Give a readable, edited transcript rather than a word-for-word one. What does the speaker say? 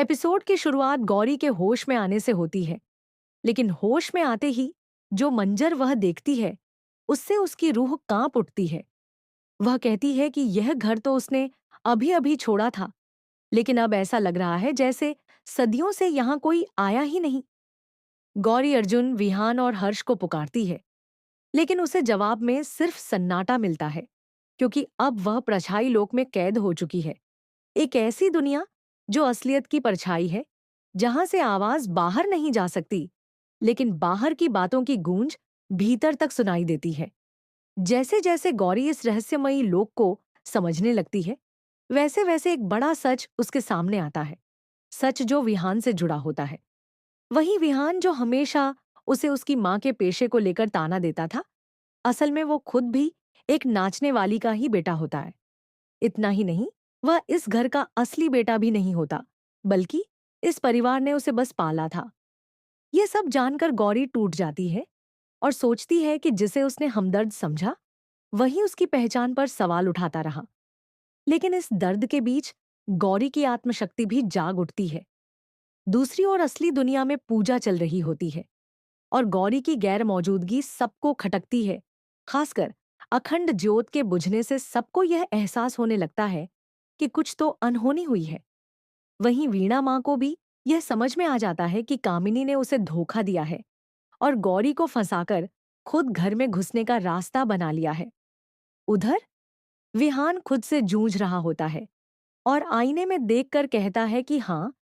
Episode की शुरुआत गौरी के होश में आने से होती है, लेकिन होश में आते ही जो मंजर वह देखती है, उससे उसकी रूह कांप उठती है। वह कहती है कि यह घर तो उसने अभी-अभी छोड़ा था, लेकिन अब ऐसा लग रहा है जैसे सदियों से यहाँ कोई आया ही नहीं। गौरी अर्जुन, विहान और हर्ष को पुकारती है, लेकिन उसे जवाब में सिर्फ सन्नाटा मिलता है, क्योंकि अब वह परछाई लोक में कैद हो चुकी है। एक ऐसी दुनिया जो असलियत की परछाई है, जहां से आवाज बाहर नहीं जा सकती, लेकिन बाहर की बातों की गूंज भीतर तक सुनाई देती है। जैसे जैसे गौरी इस रहस्यमयी लोक को समझने लगती है, वैसे वैसे एक बड़ा सच उसके सामने आता है। सच जो विहान से जुड़ा होता है। वही विहान जो हमेशा उसे उसकी माँ के पेशे को लेकर ताना देता था, असल में वो खुद भी एक नाचने वाली का ही बेटा होता है। इतना ही नहीं, वह इस घर का असली बेटा भी नहीं होता, बल्कि इस परिवार ने उसे बस पाला था। ये सब जानकर गौरी टूट जाती है और सोचती है कि जिसे उसने हमदर्द समझा, वही उसकी पहचान पर सवाल उठाता रहा। लेकिन इस दर्द के बीच गौरी की आत्मशक्ति भी जाग उठती है। दूसरी ओर असली दुनिया में पूजा चल रही होती है और गौरी की गैर मौजूदगी सबको खटकती है। खासकर अखंड ज्योत के बुझने से सबको यह एहसास होने लगता है कि कुछ तो अनहोनी हुई है। वहीं वीणा माँ को भी यह समझ में आ जाता है कि कामिनी ने उसे धोखा दिया है और गौरी को फंसाकर खुद घर में घुसने का रास्ता बना लिया है। उधर विहान खुद से जूझ रहा होता है और आईने में देखकर कहता है कि हाँ,